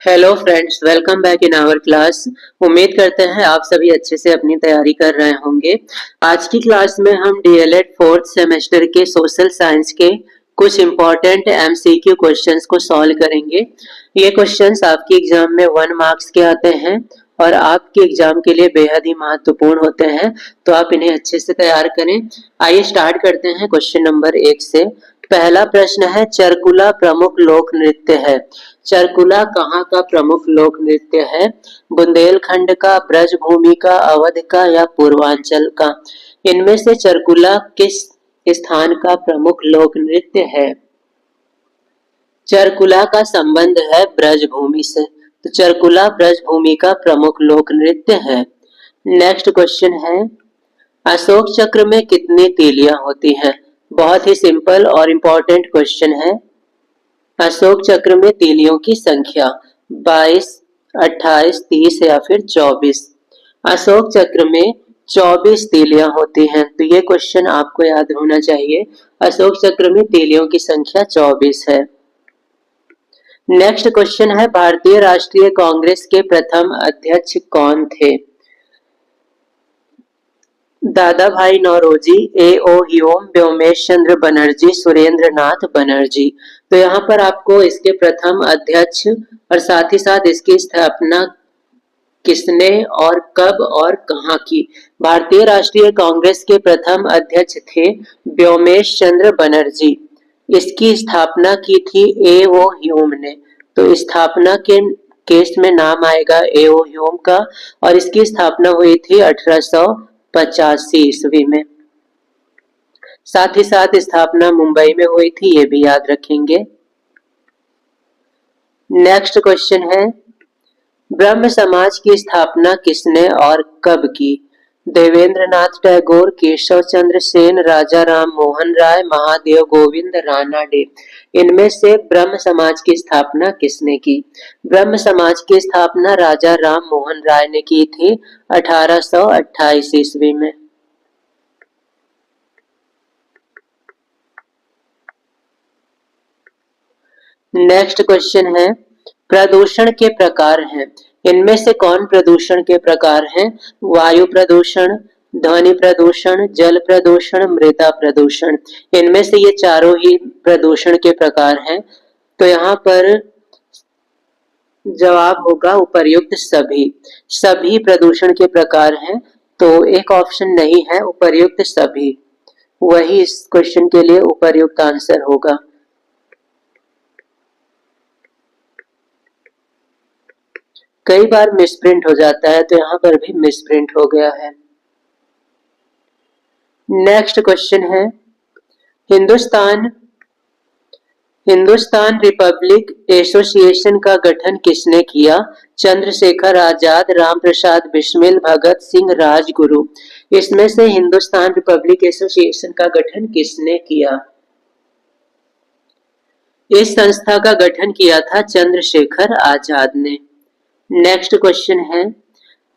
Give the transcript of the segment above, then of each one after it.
Hello friends, welcome back in our class. उम्मीद करते हैं आप सभी अच्छे से अपनी तैयारी कर रहे होंगे। आज की क्लास में हम डीएलएड फोर्थ सेमेस्टर के सोशल साइंस के कुछ इम्पोर्टेंट एमसीक्यू क्वेश्चंस को सॉल्व करेंगे। ये क्वेश्चंस आपके एग्जाम में 1 मार्क्स के आते हैं और आपके एग्जाम के लिए बेहद ही महत्वपूर्ण होते हैं, तो आप इन्हें अच्छे से तैयार करें। आइए स्टार्ट करते हैं क्वेश्चन नंबर 1 से। पहला प्रश्न है, चरकुला प्रमुख लोक नृत्य है। चरकुला कहाँ का प्रमुख लोक नृत्य है? बुंदेलखंड का, ब्रजभूमि का, अवध का या पूर्वांचल का? इनमें से चरकुला किस स्थान का प्रमुख लोक नृत्य है? चरकुला का संबंध है ब्रजभूमि से, तो चरकुला ब्रजभूमि का प्रमुख लोक नृत्य है। नेक्स्ट क्वेश्चन है, अशोक चक्र में कितनी तीलियां होती हैं? बहुत ही सिंपल और इम्पोर्टेंट क्वेश्चन है। अशोक चक्र में तीलियों की संख्या 22, 28, 30 या फिर 24। अशोक चक्र में 24 तीलियां होती हैं, तो ये क्वेश्चन आपको याद होना चाहिए। अशोक चक्र में तीलियों की संख्या 24 है। नेक्स्ट क्वेश्चन है, भारतीय राष्ट्रीय कांग्रेस के प्रथम अध्यक्ष कौन थे? दादा भाई नौरोजी, ए.ओ. ह्यूम, व्योमेश चंद्र बनर्जी, सुरेंद्र नाथ बनर्जी। तो यहाँ पर आपको इसके प्रथम अध्यक्ष और साथ ही साथ इसकी स्थापना किसने और कब और कहाँ की? भारतीय राष्ट्रीय कांग्रेस के प्रथम अध्यक्ष थे व्योमेश चंद्र बनर्जी। इसकी स्थापना की थी ए.ओ. ह्यूम ने। तो स्थापना के केस में नाम आएगा ए.ओ. ह्यूम का, और इसकी स्थापना हुई थी 1885 ईस्वी में। साथ ही साथ स्थापना मुंबई में हुई थी, ये भी याद रखेंगे। नेक्स्ट क्वेश्चन है, ब्रह्म समाज की स्थापना किसने और कब की? देवेंद्रनाथ टैगोर, केशव चंद्र सेन, राजा राम मोहन राय, महादेव गोविंद रानाडे। इनमें से ब्रह्म समाज की स्थापना किसने की? ब्रह्म समाज की स्थापना राजा राम मोहन राय ने की थी 1828 ईस्वी में। नेक्स्ट क्वेश्चन है, प्रदूषण के प्रकार हैं। इनमें से कौन प्रदूषण के प्रकार हैं? वायु प्रदूषण, ध्वनि प्रदूषण, जल प्रदूषण, मृदा प्रदूषण। इनमें से ये चारों ही प्रदूषण के प्रकार हैं। तो यहाँ पर जवाब होगा उपर्युक्त सभी। सभी प्रदूषण के प्रकार हैं, तो एक ऑप्शन नहीं है, उपर्युक्त सभी, वही इस क्वेश्चन के लिए उपर्युक्त आंसर होगा। कई बार मिसप्रिंट हो जाता है, तो यहाँ पर भी मिसप्रिंट हो गया है। नेक्स्ट क्वेश्चन है, हिंदुस्तान रिपब्लिक एसोसिएशन का गठन किसने किया? चंद्रशेखर आजाद, राम प्रसाद बिस्मिल, भगत सिंह, राजगुरु। इसमें से हिंदुस्तान रिपब्लिक एसोसिएशन का गठन किसने किया? इस संस्था का गठन किया था चंद्रशेखर आजाद ने। नेक्स्ट क्वेश्चन है,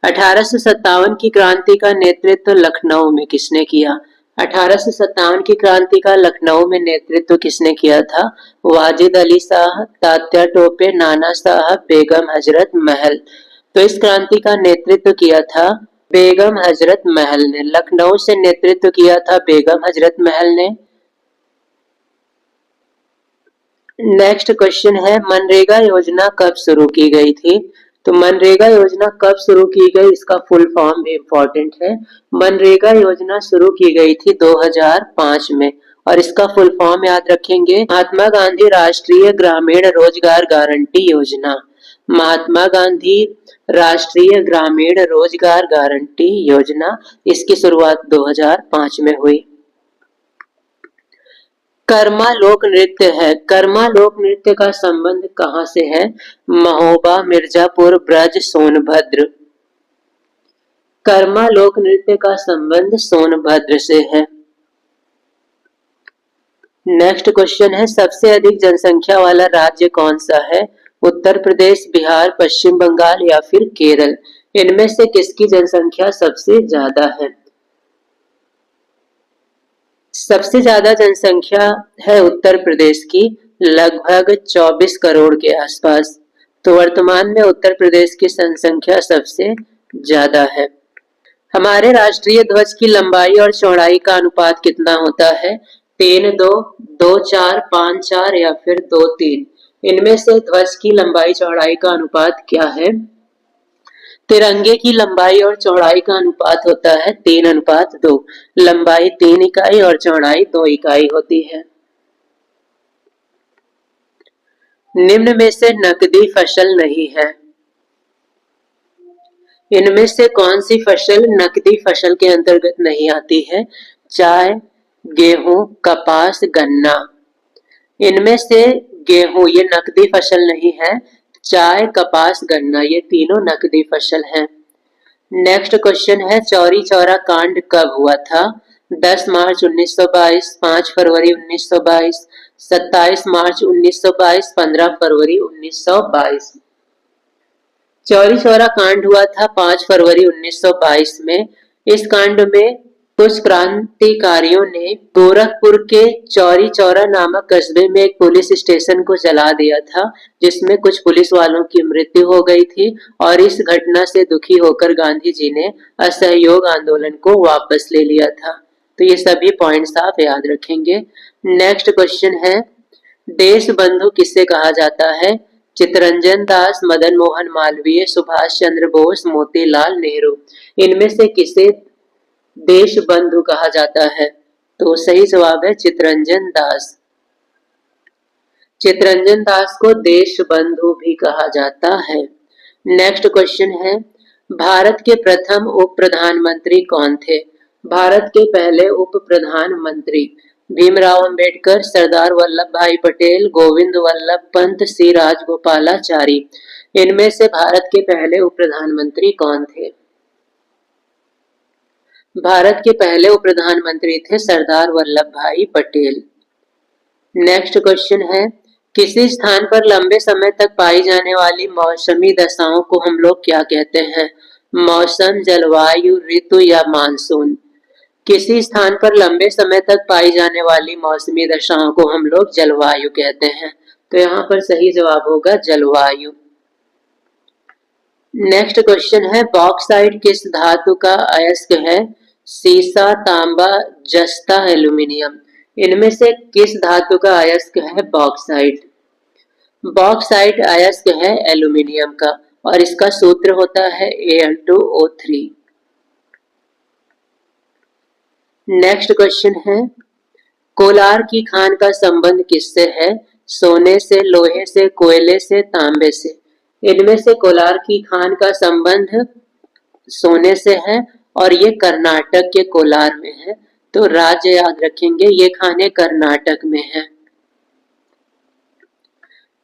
1857 की क्रांति का नेतृत्व लखनऊ में किसने किया? 1857 की क्रांति का लखनऊ में नेतृत्व किसने किया था? वाजिद अली शाह, तात्या टोपे, नाना साहब, बेगम हजरत महल। तो इस क्रांति का नेतृत्व किया था बेगम हजरत महल ने। लखनऊ से नेतृत्व किया था बेगम हजरत महल ने। नेक्स्ट क्वेश्चन है, मनरेगा योजना कब शुरू की गई थी? तो मनरेगा योजना कब शुरू की गई, इसका फुल फॉर्म भी इम्पोर्टेंट है। मनरेगा योजना शुरू की गई थी 2005 में, और इसका फुल फॉर्म याद रखेंगे, महात्मा गांधी राष्ट्रीय ग्रामीण रोजगार गारंटी योजना। महात्मा गांधी राष्ट्रीय ग्रामीण रोजगार गारंटी योजना, इसकी शुरुआत 2005 में हुई। कर्मा लोक नृत्य है। कर्मा लोक नृत्य का संबंध कहां से है? महोबा, मिर्जापुर, ब्रज, सोनभद्र। कर्मा लोक नृत्य का संबंध सोनभद्र से है। नेक्स्ट क्वेश्चन है, सबसे अधिक जनसंख्या वाला राज्य कौन सा है? उत्तर प्रदेश, बिहार, पश्चिम बंगाल या फिर केरल। इनमें से किसकी जनसंख्या सबसे ज्यादा है? सबसे ज्यादा जनसंख्या है उत्तर प्रदेश की, लगभग 24 करोड़ के आसपास। तो वर्तमान में उत्तर प्रदेश की जनसंख्या सबसे ज्यादा है। हमारे राष्ट्रीय ध्वज की लंबाई और चौड़ाई का अनुपात कितना होता है? 3-2, 2-4, 5-4 या फिर 2-3? इनमें से ध्वज की लंबाई चौड़ाई का अनुपात क्या है? तिरंगे की लंबाई और चौड़ाई का अनुपात होता है 3:2। लंबाई 3 इकाई और चौड़ाई 2 इकाई होती है। निम्न में से नकदी फसल नहीं है। इनमें से कौन सी फसल नकदी फसल के अंतर्गत नहीं आती है? चाय, गेहूं, कपास, गन्ना। इनमें से गेहूं ये नकदी फसल नहीं है। चाय, कपास, गन्ना ये तीनों नकदी फसल हैं। नेक्स्ट क्वेश्चन है चौरी चौरा कांड कब हुआ था? 10 मार्च 1922, 5 फरवरी 1922, 27 मार्च 1922, 15 फरवरी 1922। चौरी चौरा कांड हुआ था 5 फरवरी 1922 में। इस कांड में कुछ क्रांतिकारियों ने गोरखपुर के चौरी चौरा नामक कस्बे में एक पुलिस स्टेशन को जला दिया था, जिसमें कुछ पुलिस वालों की मृत्यु हो गई थी और इस घटना से दुखी होकर गांधी जी ने असहयोग आंदोलन को वापस ले लिया था। तो ये सभी पॉइंट्स आप याद रखेंगे। नेक्स्ट क्वेश्चन है देश बंधु किसे कहा जाता है? चित्तरंजन दास, मदन मोहन मालवीय, सुभाष चंद्र बोस, मोतीलाल नेहरू। इनमें से किसे देश बंधु कहा जाता है? तो सही जवाब है चित्तरंजन दास। चित्तरंजन दास को देश बंधु भी कहा जाता है। नेक्स्ट क्वेश्चन है भारत के प्रथम उप प्रधानमंत्री कौन थे? भारत के पहले उप प्रधानमंत्री भीमराव अंबेडकर, सरदार वल्लभ भाई पटेल, गोविंद वल्लभ पंत, सी राजगोपालाचारी। इनमें से भारत के पहले उप प्रधानमंत्री कौन थे? भारत के पहले उप प्रधानमंत्री थे सरदार वल्लभ भाई पटेल। नेक्स्ट क्वेश्चन है किसी स्थान पर लंबे समय तक पाई जाने वाली मौसमी दशाओं को हम लोग क्या कहते हैं? मौसम, जलवायु, ऋतु या मानसून। किसी स्थान पर लंबे समय तक पाई जाने वाली मौसमी दशाओं को हम लोग जलवायु कहते हैं। तो यहाँ पर सही जवाब होगा जलवायु। नेक्स्ट क्वेश्चन है बॉक्साइट किस धातु का अयस्क है? सीसा, तांबा, जस्ता, एल्यूमिनियम। इनमें से किस धातु का अयस्क है बॉक्साइट? बॉक्साइट अयस्क है एल्यूमिनियम का और इसका सूत्र होता है Al2O3। नेक्स्ट क्वेश्चन है कोलार की खान का संबंध किससे है? सोने से, लोहे से, कोयले से, तांबे से। इनमें से कोलार की खान का संबंध सोने से है और ये कर्नाटक के कोलार में है। तो राज्य याद रखेंगे, ये खाने कर्नाटक में है।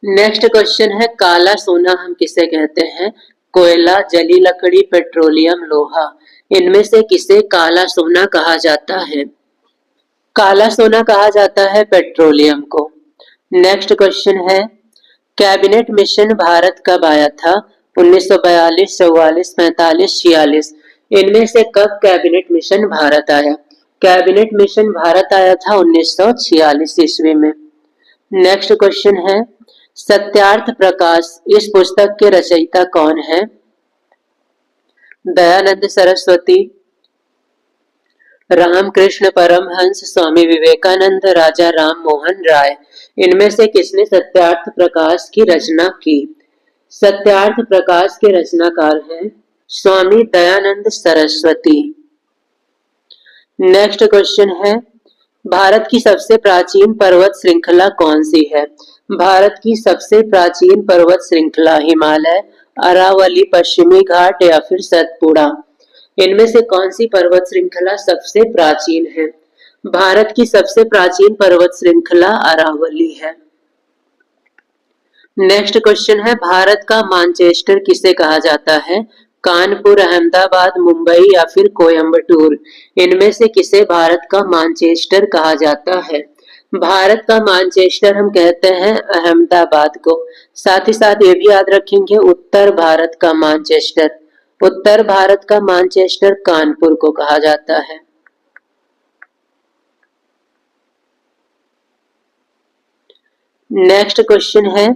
नेक्स्ट क्वेश्चन है काला सोना हम किसे कहते हैं? कोयला, जली लकड़ी, पेट्रोलियम, लोहा। इनमें से किसे काला सोना कहा जाता है? काला सोना कहा जाता है पेट्रोलियम को। नेक्स्ट क्वेश्चन है कैबिनेट मिशन भारत कब आया था? 1942, 44, 45, 46। इनमें से कब कैबिनेट मिशन भारत आया? कैबिनेट मिशन भारत आया था 1946 ईस्वी में। नेक्स्ट क्वेश्चन है सत्यार्थ प्रकाश इस पुस्तक के रचयिता कौन है? दयानंद सरस्वती, रामकृष्ण परमहंस, स्वामी विवेकानंद, राजा राम मोहन राय। इनमें से किसने सत्यार्थ प्रकाश की रचना की? सत्यार्थ प्रकाश के रचनाकार हैं स्वामी दयानंद सरस्वती। नेक्स्ट क्वेश्चन है भारत की सबसे प्राचीन पर्वत श्रृंखला कौन सी है? भारत की सबसे प्राचीन पर्वत श्रृंखला हिमालय, अरावली, पश्चिमी घाट या फिर सतपुड़ा। इनमें से कौन सी पर्वत श्रृंखला सबसे प्राचीन है? भारत की सबसे प्राचीन पर्वत श्रृंखला अरावली है। नेक्स्ट क्वेश्चन है भारत का मानचेस्टर किसे कहा जाता है? कानपुर, अहमदाबाद, मुंबई या फिर कोयम्बटूर। इनमें से किसे भारत का मानचेस्टर कहा जाता है? भारत का मानचेस्टर हम कहते हैं अहमदाबाद को। साथ ही साथ ये भी याद रखेंगे उत्तर भारत का मानचेस्टर, उत्तर भारत का मानचेस्टर कानपुर को कहा जाता है। नेक्स्ट क्वेश्चन है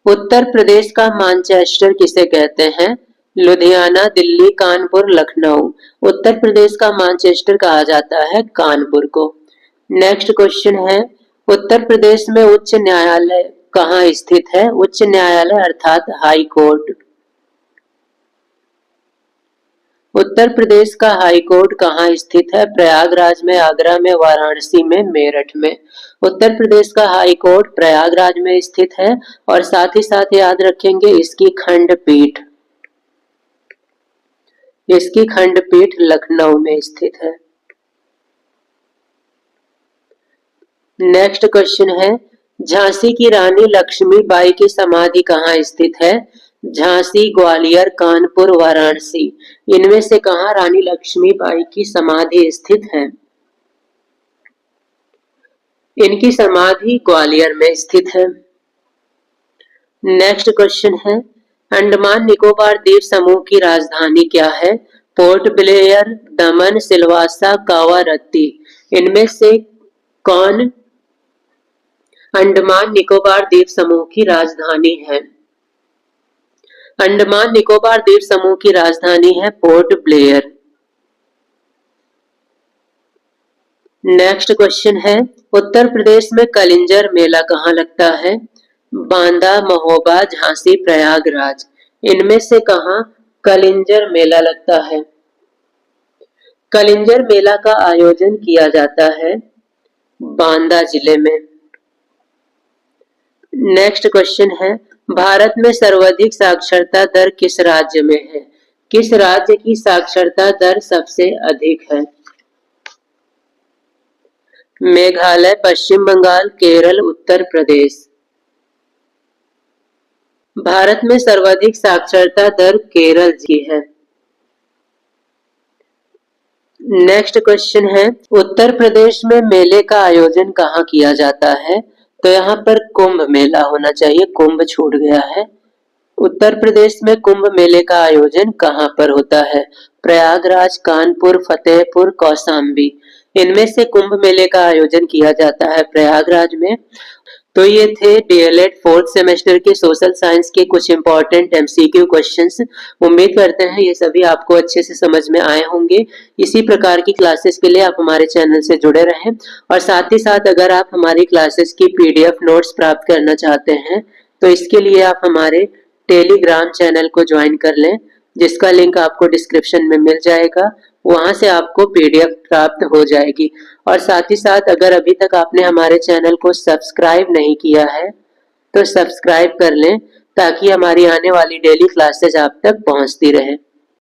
उत्तर प्रदेश का मैनचेस्टर किसे कहते हैं? लुधियाना, दिल्ली, कानपुर, लखनऊ। उत्तर प्रदेश का मैनचेस्टर कहा जाता है कानपुर को। नेक्स्ट क्वेश्चन है, उत्तर प्रदेश में उच्च न्यायालय कहाँ स्थित है? उच्च न्यायालय अर्थात हाई कोर्ट। उत्तर प्रदेश का हाई कोर्ट कहाँ स्थित है? प्रयागराज में, आगरा में, वाराणसी में, मेरठ में। उत्तर प्रदेश का हाई कोर्ट प्रयागराज में स्थित है और साथ ही साथ याद रखेंगे इसकी खंडपीठ लखनऊ में स्थित है। नेक्स्ट क्वेश्चन है, झांसी की रानी लक्ष्मीबाई की समाधि कहाँ स्थित है? झांसी, ग्वालियर, कानपुर, वाराणसी। इनमें से कहाँ रानी लक्ष्मीबाई की समाधि स्थित है? इनकी समाधि ग्वालियर में स्थित है। नेक्स्ट क्वेश्चन है, अंडमान निकोबार द्वीप समूह की राजधानी क्या है? पोर्ट ब्लेयर, दमन, सिलवासा, कावारत्ती। इनमें से कौन अंडमान निकोबार द्वीप समूह की राजधानी है? अंडमान निकोबार द्वीप समूह की राजधानी है पोर्ट ब्लेयर। नेक्स्ट क्वेश्चन है, उत्तर प्रदेश में कलिंजर मेला कहाँ लगता है? बांदा, महोबा, झांसी, प्रयागराज। इनमें से कहाँ कलिंजर मेला लगता है? कलिंजर मेला का आयोजन किया जाता है बांदा जिले में। नेक्स्ट क्वेश्चन है, भारत में सर्वाधिक साक्षरता दर किस राज्य में है? किस राज्य की साक्षरता दर सबसे अधिक है? मेघालय, पश्चिम बंगाल, केरल, उत्तर प्रदेश। भारत में सर्वाधिक साक्षरता दर केरल की है। नेक्स्ट क्वेश्चन है, उत्तर प्रदेश में मेले का आयोजन कहाँ किया जाता है? तो यहाँ पर कुंभ मेला होना चाहिए, कुंभ छूट गया है। उत्तर प्रदेश में कुंभ मेले का आयोजन कहाँ पर होता है? प्रयागराज, कानपुर, फतेहपुर, कौशाम्बी। इनमें से कुंभ मेले का आयोजन किया जाता है प्रयागराज में। तो ये थे डीएलएड फोर्थ सेमेस्टर के सोशल साइंस के कुछ इंपॉर्टेंट एमसीक्यू क्वेश्चंस। उम्मीद करते हैं ये सभी आपको अच्छे से समझ में आए होंगे। इसी प्रकार की क्लासेस के लिए आप हमारे चैनल से जुड़े रहें और साथ ही साथ अगर आप हमारी क्लासेस की पीडीएफ नोट्स प्राप्त करना चाहते हैं तो इसके लिए आप हमारे टेलीग्राम चैनल को ज्वाइन कर लें, जिसका लिंक आपको डिस्क्रिप्शन में मिल जाएगा। वहां से आपको पीडीएफ प्राप्त हो जाएगी। और साथ ही साथ अगर अभी तक आपने हमारे चैनल को सब्सक्राइब नहीं किया है तो सब्सक्राइब कर लें ताकि हमारी आने वाली डेली क्लासेस आप तक पहुंचती रहे।